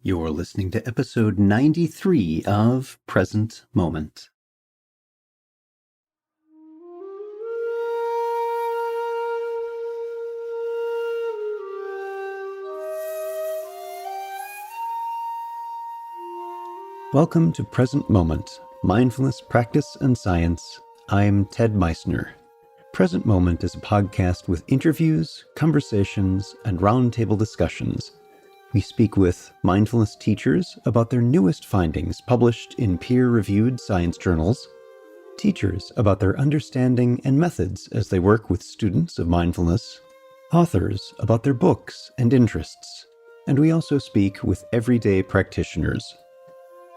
You're listening to episode 93 of Present Moment. Welcome to Present Moment, Mindfulness, Practice, and Science. I'm Ted Meissner. Present Moment is a podcast with interviews, conversations, and roundtable discussions. We speak with mindfulness teachers about their newest findings published in peer-reviewed science journals, teachers about their understanding and methods as they work with students of mindfulness, authors about their books and interests, and we also speak with everyday practitioners.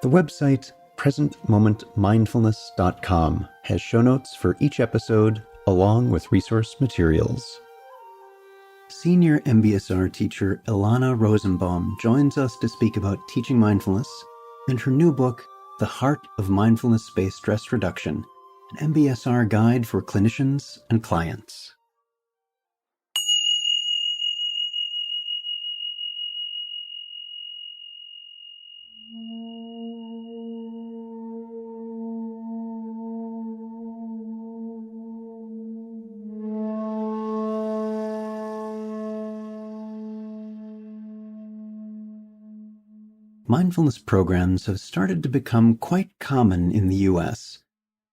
The website presentmomentmindfulness.com has show notes for each episode along with resource materials. Senior MBSR teacher Elana Rosenbaum joins us to speak about teaching mindfulness and her new book, The Heart of Mindfulness-Based Stress Reduction, an MBSR guide for clinicians and clients. Mindfulness programs have started to become quite common in the U.S.,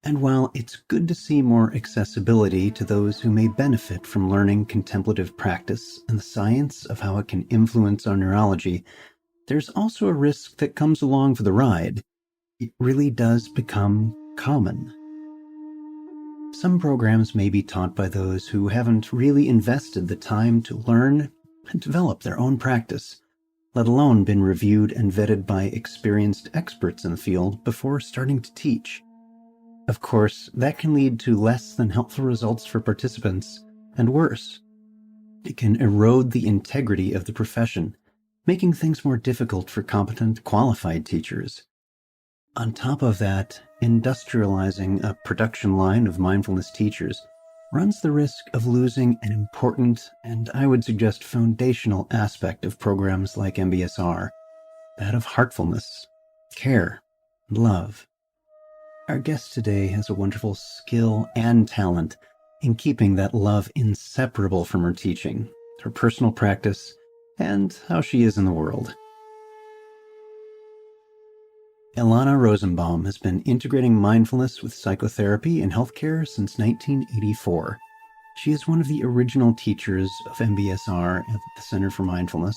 and while it's good to see more accessibility to those who may benefit from learning contemplative practice and the science of how it can influence our neurology, there's also a risk that comes along for the ride. It really does become common. Some programs may be taught by those who haven't really invested the time to learn and develop their own practice, let alone been reviewed and vetted by experienced experts in the field before starting to teach. Of course, that can lead to less than helpful results for participants, and worse. It can erode the integrity of the profession, making things more difficult for competent, qualified teachers. On top of that, industrializing a production line of mindfulness teachers runs the risk of losing an important and, I would suggest, foundational aspect of programs like MBSR, that of heartfulness, care, and love. Our guest today has a wonderful skill and talent in keeping that love inseparable from her teaching, her personal practice, and how she is in the world. Elana Rosenbaum has been integrating mindfulness with psychotherapy in healthcare since 1984. She is one of the original teachers of MBSR at the Center for Mindfulness,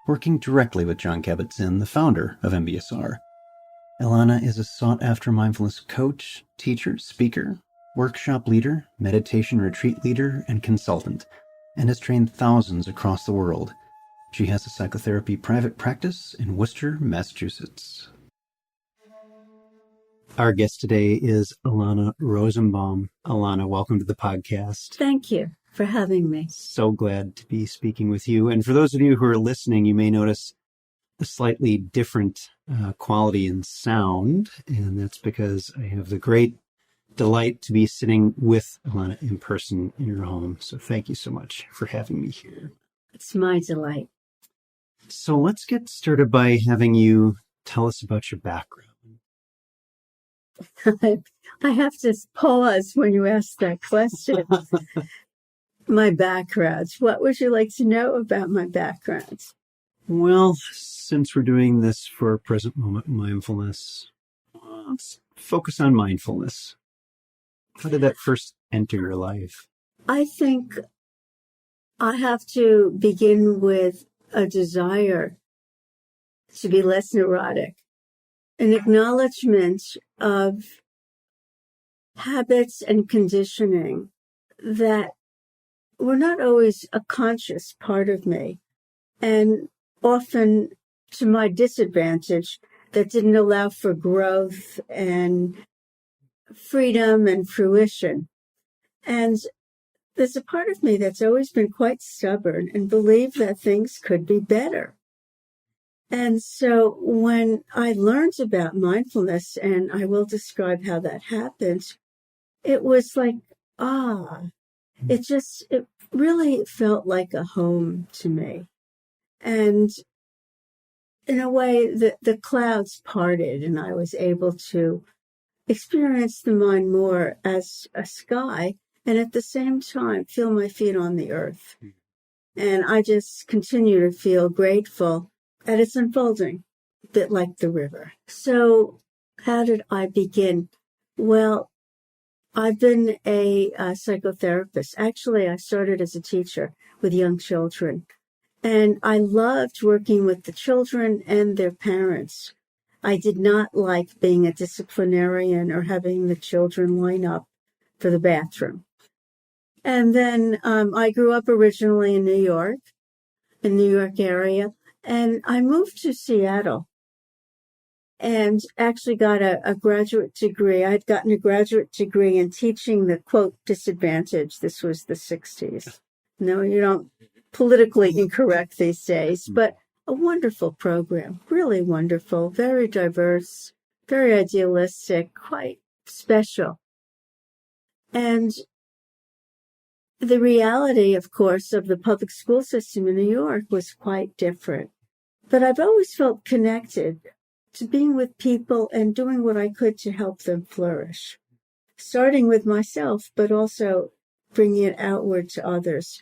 working directly with Jon Kabat-Zinn, the founder of MBSR. Elana is a sought-after mindfulness coach, teacher, speaker, workshop leader, meditation retreat leader, and consultant, and has trained thousands across the world. She has a psychotherapy private practice in Worcester, Massachusetts. Our guest today is Elana Rosenbaum. Elana, welcome to the podcast. Thank you for having me. So glad to be speaking with you. And for those of you who are listening, you may notice a slightly different quality in sound, and that's because I have the great delight to be sitting with Elana in person in her home. So thank you so much for having me here. It's my delight. So let's get started by having you tell us about your background. I have to pause when you ask that question. My background. What would you like to know about my background? Well, since we're doing this for present moment mindfulness, let's focus on mindfulness. How did that first enter your life? I think I have to begin with a desire to be less neurotic, an acknowledgement of habits and conditioning that were not always a conscious part of me, and often to my disadvantage, that didn't allow for growth and freedom and fruition. And there's a part of me that's always been quite stubborn and believed that things could be better. And so when I learned about mindfulness, and I will describe how that happened, it was like, it really felt like a home to me. And in a way, the clouds parted and I was able to experience the mind more as a sky and at the same time feel my feet on the earth. And I just continue to feel grateful at its unfolding, a bit like the river. So how did I begin? Well, I've been a psychotherapist. Actually, I started as a teacher with young children. And I loved working with the children and their parents. I did not like being a disciplinarian or having the children line up for the bathroom. And then I grew up originally in the New York area, and I moved to Seattle and actually got a graduate degree. I'd gotten a graduate degree in teaching the, quote, disadvantaged. This was the 60s. No, you don't politically incorrect these days, but a wonderful program, really wonderful, very diverse, very idealistic, quite special. And the reality, of course, of the public school system in New York was quite different. But I've always felt connected to being with people and doing what I could to help them flourish, starting with myself, but also bringing it outward to others.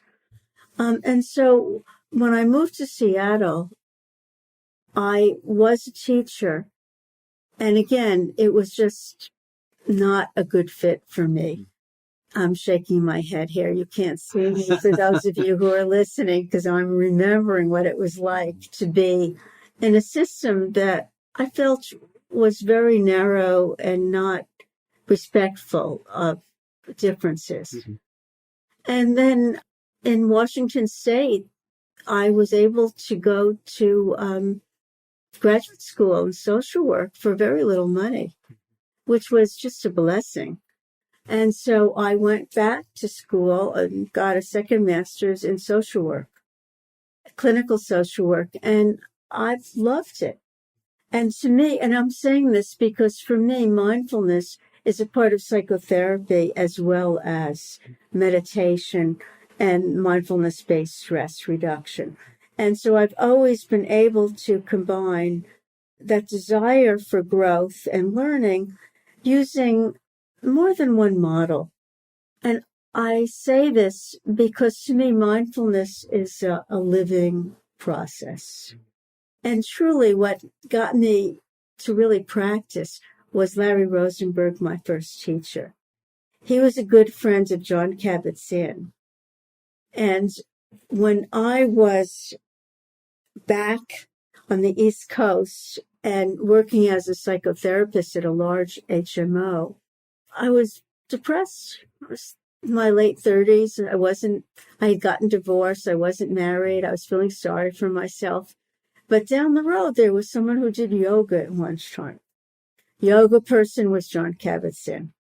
And so when I moved to Seattle, I was a teacher. And again, it was just not a good fit for me. I'm shaking my head here. You can't see me for those of you who are listening, because I'm remembering what it was like to be in a system that I felt was very narrow and not respectful of differences. Mm-hmm. And then in Washington State, I was able to go to graduate school in social work for very little money, which was just a blessing. And so I went back to school and got a second master's in social work, clinical social work, and I've loved it. And to me, and I'm saying this because for me, mindfulness is a part of psychotherapy as well as meditation and mindfulness-based stress reduction. And so I've always been able to combine that desire for growth and learning using more than one model. And I say this because to me, mindfulness is a living process. And truly what got me to really practice was Larry Rosenberg, my first teacher. He was a good friend of John Kabat-Zinn. And when I was back on the East Coast and working as a psychotherapist at a large HMO, I was depressed. I was in my late 30s. I had gotten divorced. I wasn't married. I was feeling sorry for myself. But down the road, there was someone who did yoga at lunchtime. Yoga person was John Kabat-Zinn.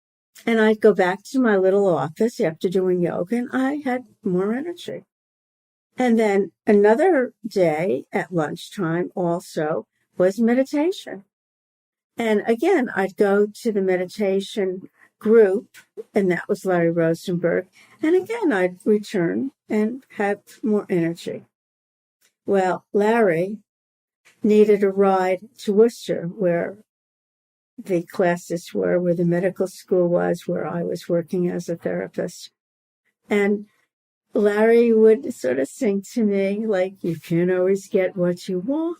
And I'd go back to my little office after doing yoga, and I had more energy. And then another day at lunchtime also was meditation. And again, I'd go to the meditation group, and that was Larry Rosenberg. And again, I'd return and have more energy. Well, Larry needed a ride to Worcester, where the classes were, where the medical school was, where I was working as a therapist. And Larry would sort of sing to me, like, you can't always get what you want.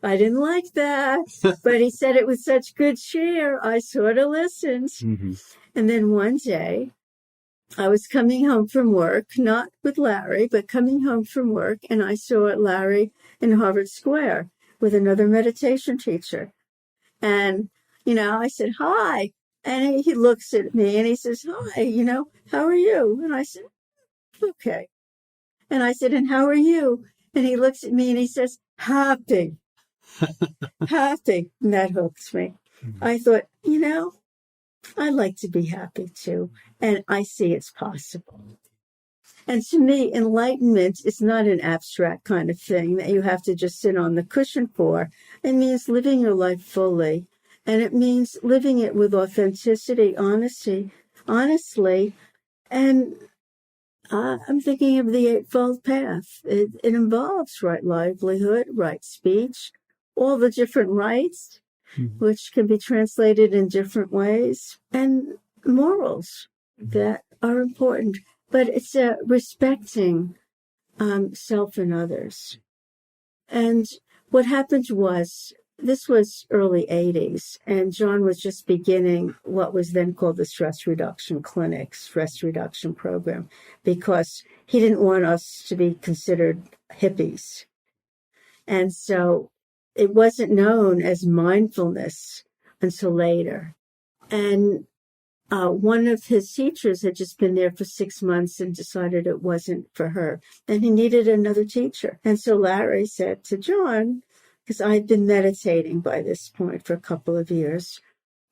I didn't like that, but he said it with such good cheer. I sort of listened. Mm-hmm. And then one day, I was coming home from work, not with Larry, but coming home from work, and I saw Larry in Harvard Square with another meditation teacher. And, I said, hi. And he looks at me and he says, hi, how are you? And I said, okay. And I said, and how are you? And he looks at me and he says, happy. Happy. And that hooks me. Mm-hmm. I thought, I like to be happy too. And I see it's possible. And to me, enlightenment is not an abstract kind of thing that you have to just sit on the cushion for. It means living your life fully. And it means living it with authenticity, honestly. And I'm thinking of the Eightfold Path. It involves right livelihood, right speech, all the different rights, which can be translated in different ways, and morals that are important. But it's respecting self and others. And what happened was, this was early 80s, and John was just beginning what was then called the stress reduction clinic, stress reduction program, because he didn't want us to be considered hippies. And so it wasn't known as mindfulness until later. And one of his teachers had just been there for 6 months and decided it wasn't for her. And he needed another teacher. And so Larry said to John, because I'd been meditating by this point for a couple of years,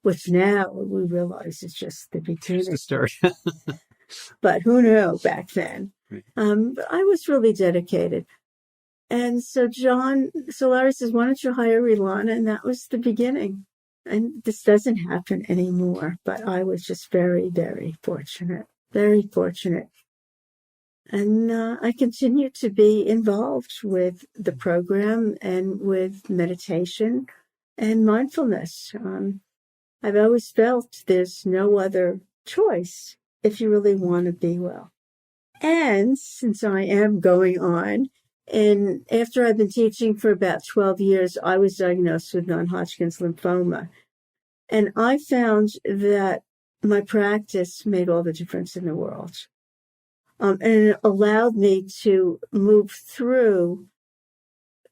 which now we realize is just the beginning. Just the start. But who knew back then? Right. But I was really dedicated. And so Larry says, why don't you hire Elana? And that was the beginning. And this doesn't happen anymore, but I was just very, very fortunate, very fortunate. And I continue to be involved with the program and with meditation and mindfulness. I've always felt there's no other choice if you really want to be well. And since I am going on, and after I've been teaching for about 12 years, I was diagnosed with non-Hodgkin's lymphoma. And I found that my practice made all the difference in the world. And it allowed me to move through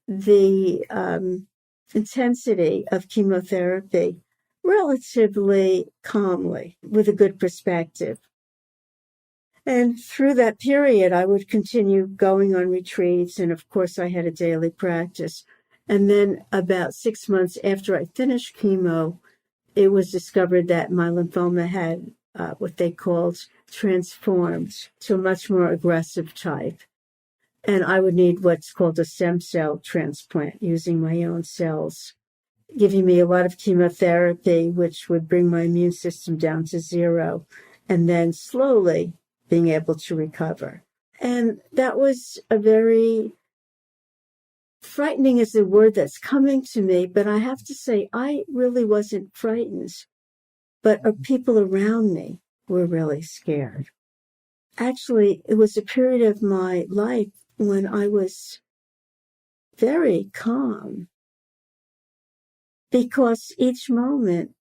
the intensity of chemotherapy relatively calmly, with a good perspective. And through that period, I would continue going on retreats. And of course, I had a daily practice. And then about 6 months after I finished chemo, it was discovered that my lymphoma had what they called transformed to a much more aggressive type. And I would need what's called a stem cell transplant using my own cells, giving me a lot of chemotherapy, which would bring my immune system down to 0, and then slowly being able to recover. And that was a very frightening is the word that's coming to me, but I have to say, I really wasn't frightened, but people around me were really scared. Actually, it was a period of my life when I was very calm, because each moment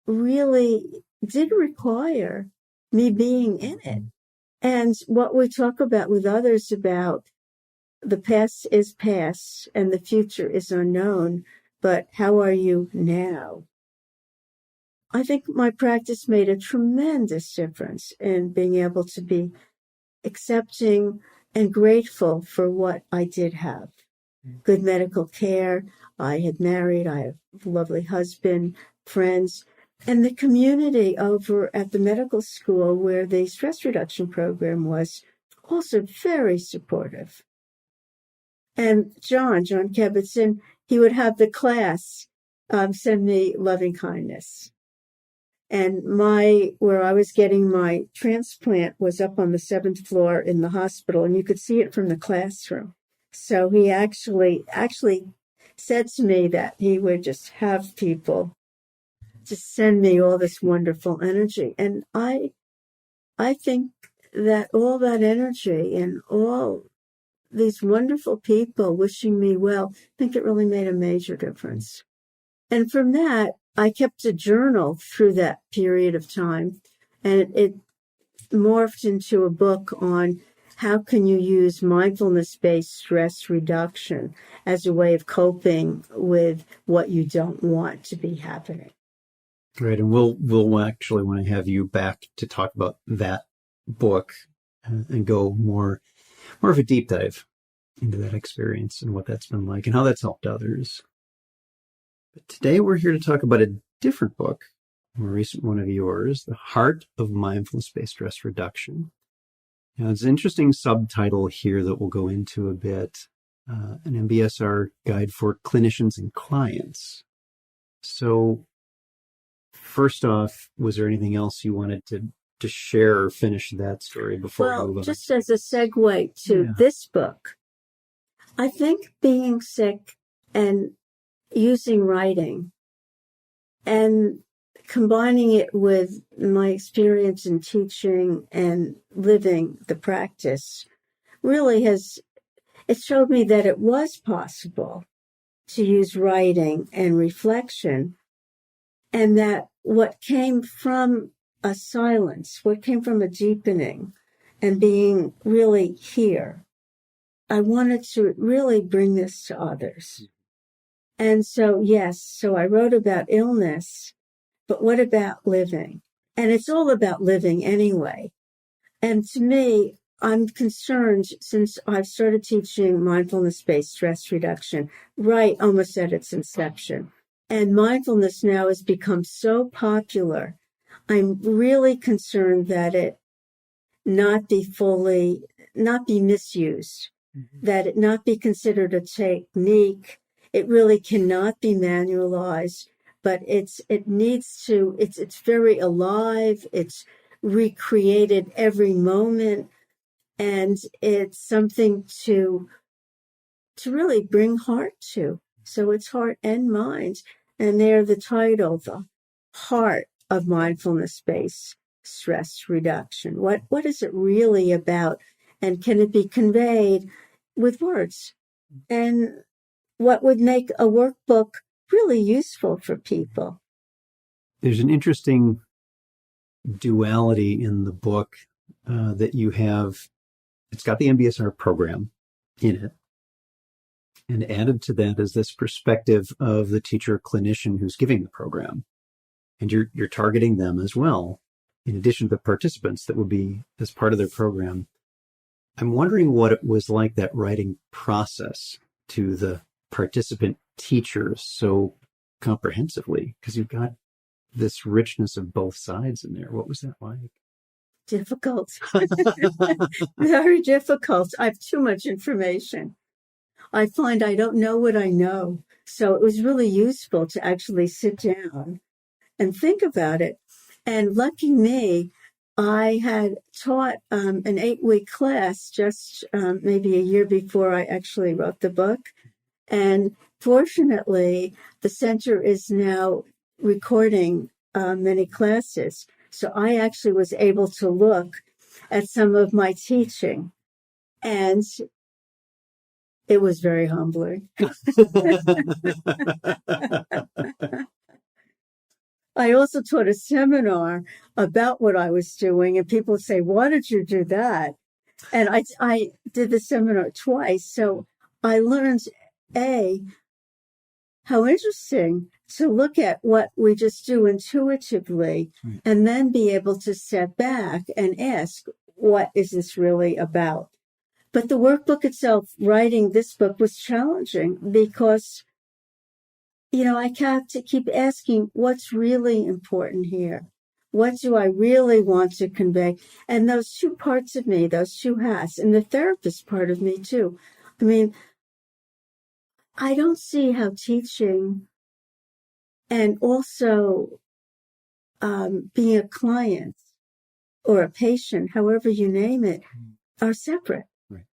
really did require me being in it. And what we talk about with others about the past is past and the future is unknown, but how are you now? I think my practice made a tremendous difference in being able to be accepting and grateful for what I did have. Good medical care. I had married. I have a lovely husband, friends, and the community over at the medical school where the stress reduction program was also very supportive. And John Kevitson, he would have the class send me loving kindness. And where I was getting my transplant was up on the 7th floor in the hospital, and you could see it from the classroom. So he actually said to me that he would just have people just send me all this wonderful energy. And I think that all that energy and all these wonderful people wishing me well, I think it really made a major difference. And from that, I kept a journal through that period of time, and it morphed into a book on how can you use mindfulness-based stress reduction as a way of coping with what you don't want to be happening. Right, and we'll actually want to have you back to talk about that book and go more of a deep dive into that experience and what that's been like and how that's helped others. But today we're here to talk about a different book, a more recent one of yours, The Heart of Mindfulness-Based Stress Reduction. Now, it's an interesting subtitle here that we'll go into a bit, an MBSR guide for clinicians and clients. So first off, was there anything else you wanted to to share or finish that story before we move on? Just as a segue to this book, I think being sick and using writing and combining it with my experience in teaching and living the practice really it showed me that it was possible to use writing and reflection, and that what came from a silence, what came from a deepening and being really here, I wanted to really bring this to others. And so, so I wrote about illness, but what about living? And it's all about living anyway. And to me, I'm concerned, since I've started teaching mindfulness-based stress reduction right almost at its inception, and mindfulness now has become so popular, I'm really concerned that it not be misused, that it not be considered a technique. It really cannot be manualized, but it's very alive. It's recreated every moment, and it's something to really bring heart to. So it's heart and mind, and they're the title, the heart of mindfulness-based stress reduction. What is it really about, and can it be conveyed with words? And what would make a workbook really useful for people? There's an interesting duality in the book that you have. It's got the MBSR program in it, and added to that is this perspective of the teacher clinician who's giving the program, and you're targeting them as well, in addition to the participants that would be as part of their program. I'm wondering what it was like, that writing process to the participant teachers so comprehensively, because you've got this richness of both sides in there. What was that like? Difficult. Very difficult. I have too much information. I find I don't know what I know. So it was really useful to actually sit down and think about it. And lucky me, I had taught an 8-week class just maybe a year before I actually wrote the book. And fortunately, the center is now recording many classes. So I actually was able to look at some of my teaching, and it was very humbling. I also taught a seminar about what I was doing, and people would say, "Why did you do that?" And I did the seminar twice. So I learned, how interesting to look at what we just do intuitively, and then be able to step back and ask, what is this really about? But the workbook itself, writing this book, was challenging because, I have to keep asking, what's really important here? What do I really want to convey? And those two parts of me, those two hats, and the therapist part of me too. I mean, I don't see how teaching and also being a client or a patient, however you name it, are separate. Right.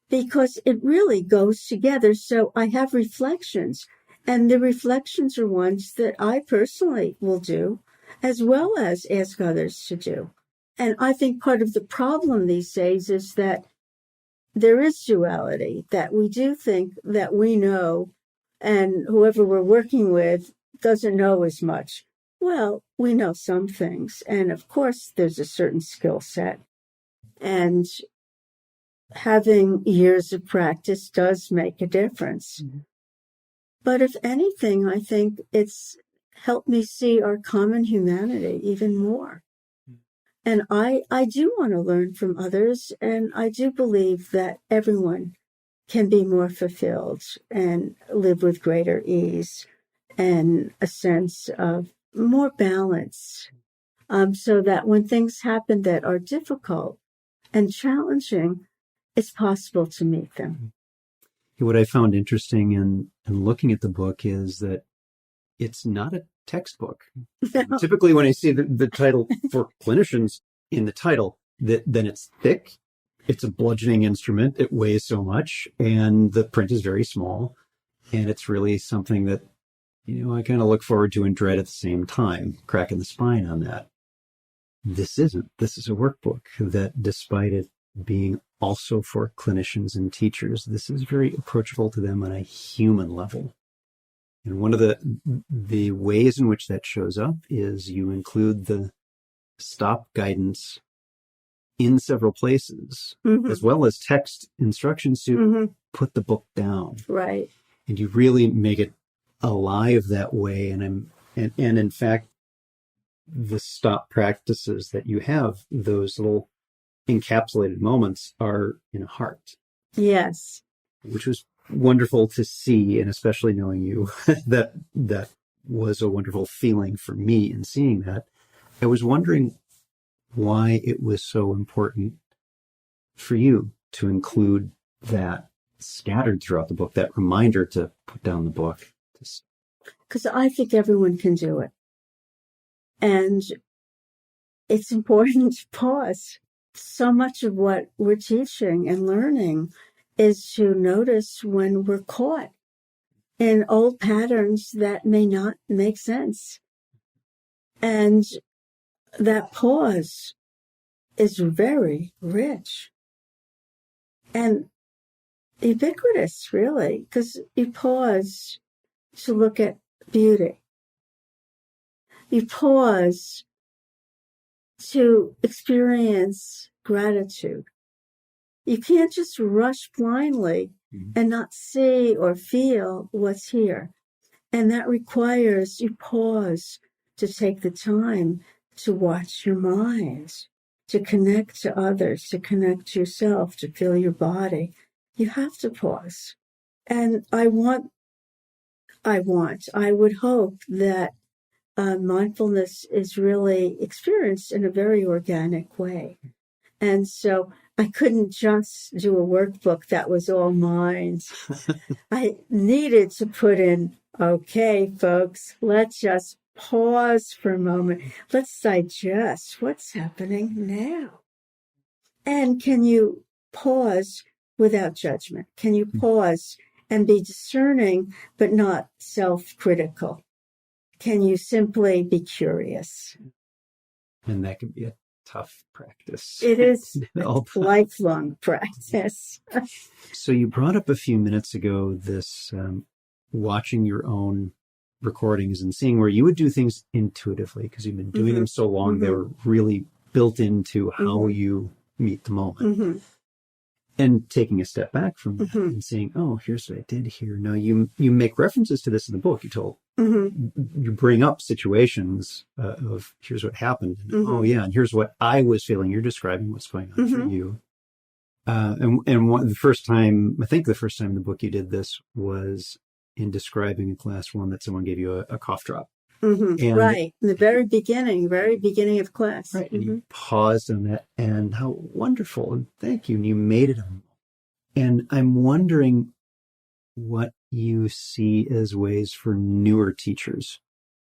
Because it really goes together. So I have reflections, and the reflections are ones that I personally will do, as well as ask others to do. And I think part of the problem these days is that there is duality, that we do think that we know, and whoever we're working with doesn't know as much. Well, we know some things, and of course there's a certain skill set, and having years of practice does make a difference. Mm-hmm. But if anything, I think it's helped me see our common humanity even more. And I do want to learn from others, and I do believe that everyone can be more fulfilled and live with greater ease and a sense of more balance, so that when things happen that are difficult and challenging, it's possible to meet them. What I found interesting in looking at the book is that it's not a textbook. No. Typically, when I see the title for clinicians, in the title, that then it's thick. It's a bludgeoning instrument. It weighs so much, and the print is very small. And it's really something that, I kind of look forward to and dread at the same time, cracking the spine on that. This isn't. This is a workbook that, despite it being also for clinicians and teachers, this is very approachable to them on a human level. And one of the ways in which that shows up is you include the stop guidance in several places, as well as text instructions to put the book down. Right. And you really make it alive that way. And in fact, the stop practices that you have, those little encapsulated moments, are in a heart. Yes. Which was wonderful to see, and especially knowing you, that was a wonderful feeling for me in seeing that. I was wondering why it was so important for you to include that scattered throughout the book, that reminder to put down the book. Because I think everyone can do it. And it's important to pause. So much of what we're teaching and learning is to notice when we're caught in old patterns that may not make sense. And that pause is very rich and ubiquitous, really, because you pause to look at beauty. You pause to experience gratitude. You can't just rush blindly and not see or feel what's here. And that requires you pause to take the time to watch your mind, to connect to others, to connect to yourself, to feel your body. You have to pause. And I would hope that mindfulness is really experienced in a very organic way. And so I couldn't just do a workbook that was all mind. I needed to put in, okay, folks, let's just pause for a moment. Let's digest what's happening now. And can you pause without judgment? Can you pause and be discerning, but not self-critical? Can you simply be curious? And that can be a tough practice. It is a lifelong practice. So you brought up a few minutes ago this watching your own recordings and seeing where you would do things intuitively, because you've been doing them so long, they were really built into how you meet the moment. And taking a step back from that and saying, oh, here's what I did here. Now you make references to this in the book. You bring up situations of here's what happened. And, oh yeah, and here's what I was feeling. You're describing what's going on for you. The first time in the book you did this was in describing in class 1 that someone gave you a cough drop. Right. In the very beginning of class. Right. And you paused on that, and how wonderful, and thank you. And you made it. And I'm wondering what you see as ways for newer teachers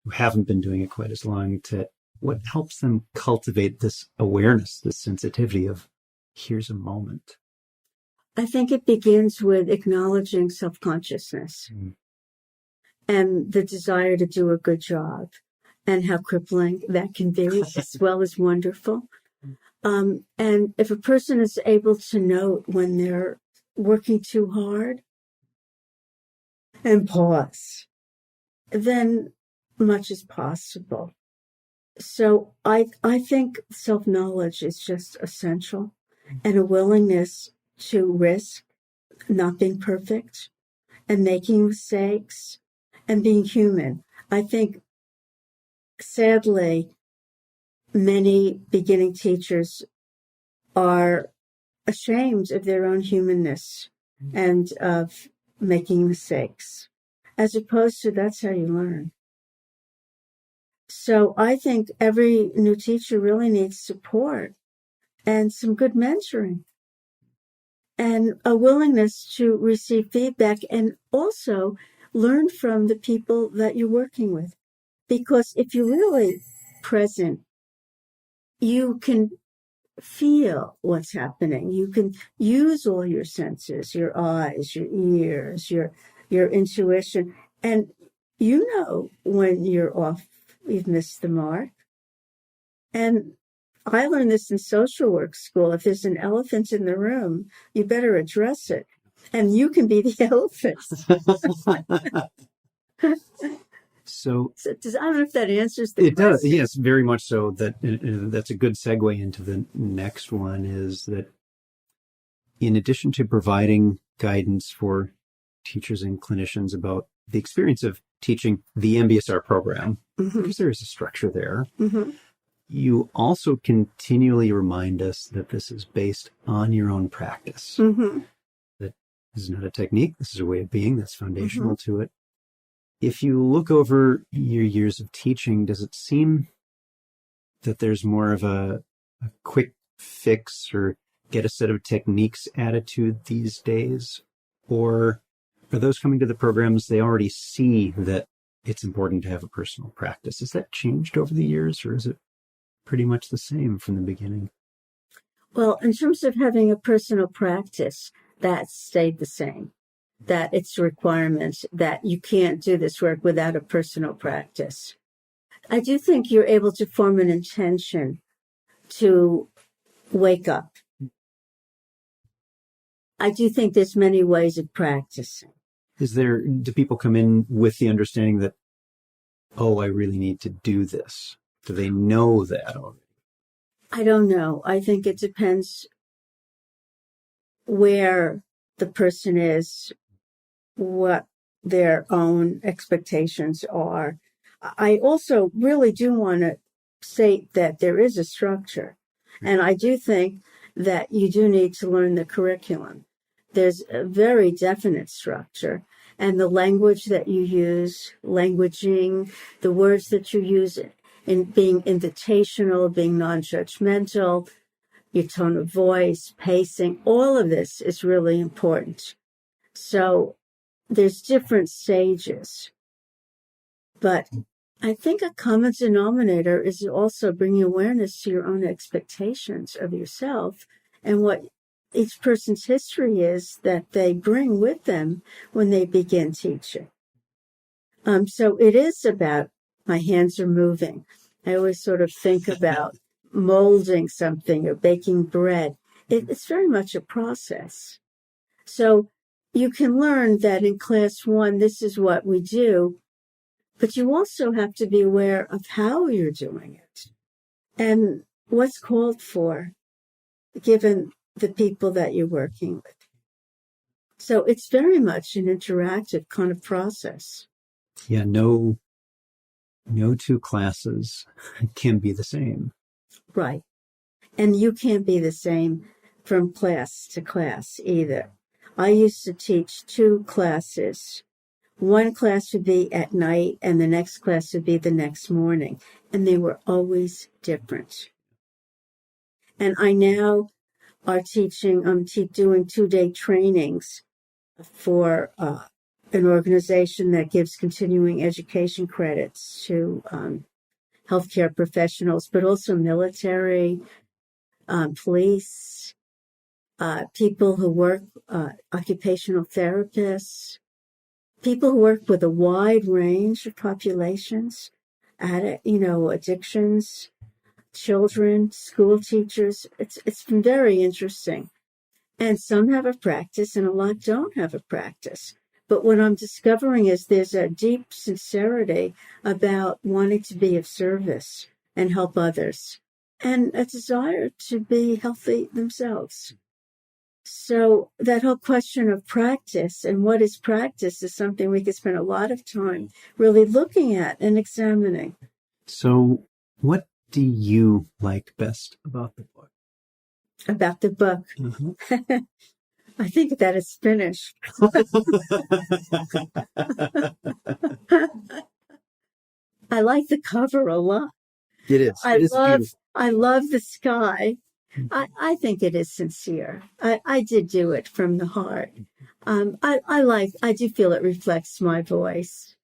who haven't been doing it quite as long, to what helps them cultivate this awareness, this sensitivity of here's a moment. I think it begins with acknowledging self-consciousness. And the desire to do a good job, and how crippling that can be, as well as wonderful. And if a person is able to note when they're working too hard and pause, then much is possible. So I think self-knowledge is just essential, and a willingness to risk not being perfect and making mistakes and being human. I think, sadly, many beginning teachers are ashamed of their own humanness and of making mistakes, as opposed to that's how you learn. So I think every new teacher really needs support and some good mentoring and a willingness to receive feedback, and also learn from the people that you're working with. Because if you're really present, you can feel what's happening. You can use all your senses, your eyes, your ears, your intuition, and you know when you're off, you've missed the mark. And I learned this in social work school. If there's an elephant in the room, you better address it. And you can be the elephant. So I don't know if that answers the question. It does, yes, very much so. That's a good segue into the next one, is that in addition to providing guidance for teachers and clinicians about the experience of teaching the MBSR program, because there is a structure there, you also continually remind us that this is based on your own practice. That this is not a technique, this is a way of being that's foundational to it. If you look over your years of teaching, does it seem that there's more of a quick fix or get a set of techniques attitude these days? Or are those coming to the programs, they already see that it's important to have a personal practice? Has that changed over the years, or is it pretty much the same from the beginning? Well, in terms of having a personal practice, that stayed the same. That it's a requirement that you can't do this work without a personal practice. I do think you're able to form an intention to wake up. I do think there's many ways of practicing. Do people come in with the understanding that, oh, I really need to do this? Do they know that already? I don't know. I think it depends where the person is, what their own expectations are. I also really do want to say that there is a structure. And I do think that you do need to learn the curriculum. There's a very definite structure. And the language that you use, languaging, the words that you use in being invitational, being non-judgmental, your tone of voice, pacing, all of this is really important. So there's different stages, but I think a common denominator is also bringing awareness to your own expectations of yourself and what each person's history is that they bring with them when they begin teaching. So it is about, my hands are moving. I always sort of think about molding something or baking bread. It's very much a process. So you can learn that in class 1, this is what we do, but you also have to be aware of how you're doing it and what's called for, given the people that you're working with. So it's very much an interactive kind of process. Yeah, no two classes can be the same. Right. And you can't be the same from class to class either. I used to teach 2 classes. One class would be at night and the next class would be the next morning. And they were always different. And I now are teaching, I'm doing 2-day trainings for an organization that gives continuing education credits to healthcare professionals, but also military, police, people who work, occupational therapists, people who work with a wide range of populations, addictions, children, school teachers. It's been very interesting. And some have a practice and a lot don't have a practice. But what I'm discovering is there's a deep sincerity about wanting to be of service and help others, and a desire to be healthy themselves. So that whole question of practice and what is practice is something we could spend a lot of time really looking at and examining. So what do you like best about the book? About the book? I think that it's finished. I like the cover a lot. It is. I love the sky. I think it is sincere. I did do it from the heart. I do feel it reflects my voice.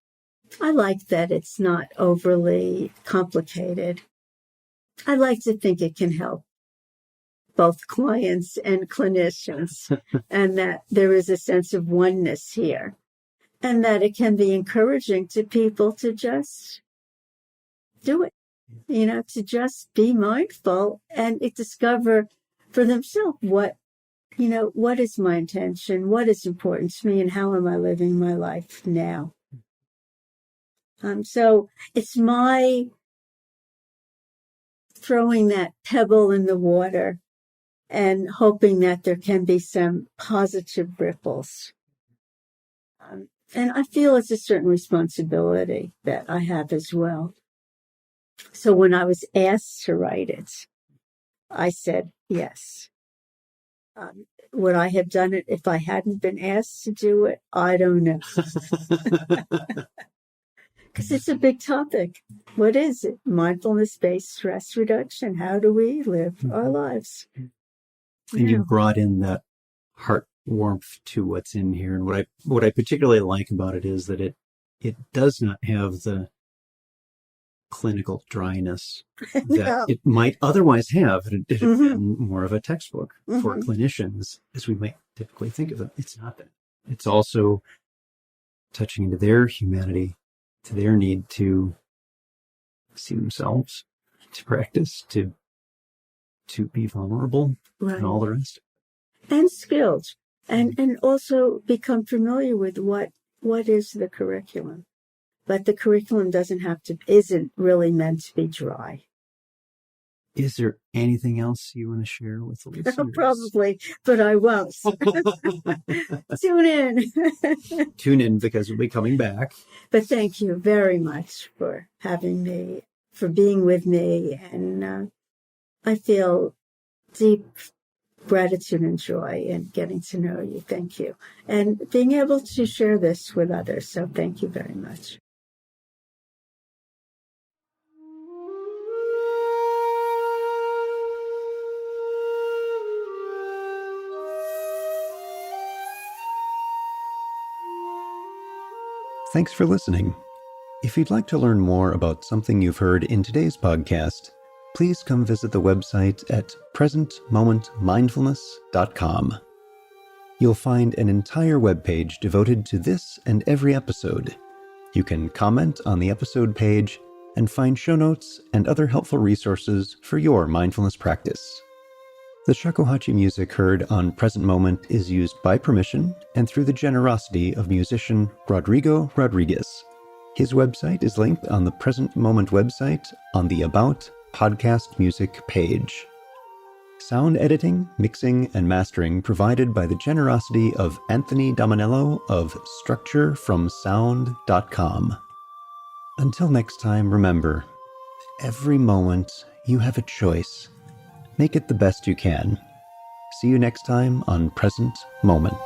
I like that it's not overly complicated. I like to think it can help both clients and clinicians, and that there is a sense of oneness here, and that it can be encouraging to people to just do it, to just be mindful and discover for themselves what is my intention, what is important to me, and how am I living my life now. So it's my throwing that pebble in the water and hoping that there can be some positive ripples. And I feel it's a certain responsibility that I have as well. So when I was asked to write it, I said yes. Would I have done it if I hadn't been asked to do it? I don't know. Because it's a big topic. What is it? Mindfulness-based stress reduction. How do we live our lives? And you brought in that heart warmth to what's in here. And what I particularly like about it is that it does not have the clinical dryness that it might otherwise have. It had been more of a textbook for clinicians, as we might typically think of them. It's not that. It's also touching into their humanity, to their need to see themselves, to practice, to be vulnerable, and all the rest. And skilled, and also become familiar with what is the curriculum. But the curriculum isn't really meant to be dry. Is there anything else you want to share with the listeners? Probably, but I won't. Tune in. Tune in, because we'll be coming back. But thank you very much for having me, for being with me. And I feel deep gratitude and joy in getting to know you. Thank you. And being able to share this with others. So thank you very much. Thanks for listening. If you'd like to learn more about something you've heard in today's podcast, please come visit the website at presentmomentmindfulness.com. You'll find an entire webpage devoted to this and every episode. You can comment on the episode page and find show notes and other helpful resources for your mindfulness practice. The shakuhachi music heard on Present Moment is used by permission and through the generosity of musician Rodrigo Rodriguez. His website is linked on the Present Moment website on the About Podcast Music page. Sound editing, mixing, and mastering provided by the generosity of Anthony Dominello of StructureFromSound.com. Until next time, remember, every moment you have a choice. Make it the best you can. See you next time on Present Moment.